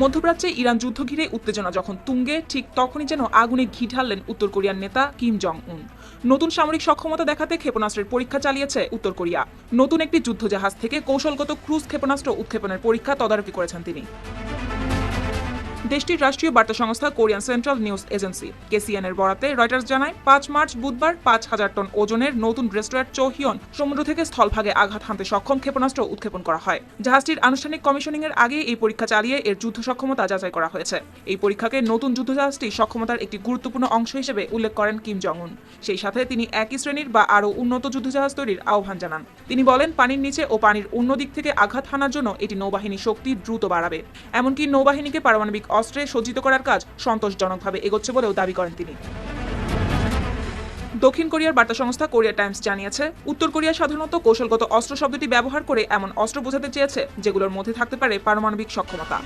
মধ্যপ্রাচ্যে ইরান যুদ্ধ ঘিরে উত্তেজনা যখন তুঙ্গে, ঠিক তখনই যেন আগুনে ঘি ঢাললেন উত্তর কোরিয়ার নেতা কিম জং উন। নতুন সামরিক সক্ষমতা দেখাতে ক্ষেপণাস্ত্রের পরীক্ষা চালিয়েছে উত্তর কোরিয়া। নতুন একটি যুদ্ধজাহাজ থেকে কৌশলগত ক্রুজ ক্ষেপণাস্ত্র উৎক্ষেপণের পরীক্ষা তদারকি করেছেন তিনি। দেশটির রাষ্ট্রীয় বার্তা সংস্থা Korean central news agency KCN এর বরাতে রয়টার্স জানায়, ৫ মার্চ বুধবার ৫,০০০ টন ওজনের নতুন ডেস্ট্রয়ার চোহিয়ন সমুদ্র থেকে স্থলভাগে আঘাত হানতে সক্ষম ক্ষেপণাস্ত্র উৎক্ষেপণ করা হয়। জাহাজটির আনুষ্ঠানিক কমিশনিং এর আগে এই পরীক্ষা চালিয়ে এর যুদ্ধ সক্ষমতা যাচাই করা হয়েছে। এই পরীক্ষাকে নতুন যুদ্ধজাহাজটি সক্ষমতার একটি গুরুত্বপূর্ণ অংশ হিসেবে উল্লেখ করেন কিম জং উন। সেই সাথে তিনি একই শ্রেণীর বা আরও উন্নত যুদ্ধজাহাজ তৈরির আহ্বান জানান। তিনি বলেন, পানির নিচে ও পানির অন্য দিক থেকে আঘাত হানার জন্য এটি নৌবাহিনীর শক্তি দ্রুত বাড়াবে। এমনকি নৌবাহিনীকে পারমাণবিক অস্ত্রে সজ্জিত করার কাজ সন্তোষজনকভাবে এগোচ্ছে বলেও দাবি করেন তিনি। দক্ষিণ কোরিয়ার বার্তা সংস্থা কোরিয়া টাইমস জানিয়েছে, উত্তর কোরিয়া সাধারণত কৌশলগত অস্ত্র শব্দটি ব্যবহার করে এমন অস্ত্র বোঝাতে চেয়েছে যেগুলোর মধ্যে থাকতে পারে পারমাণবিক সক্ষমতা।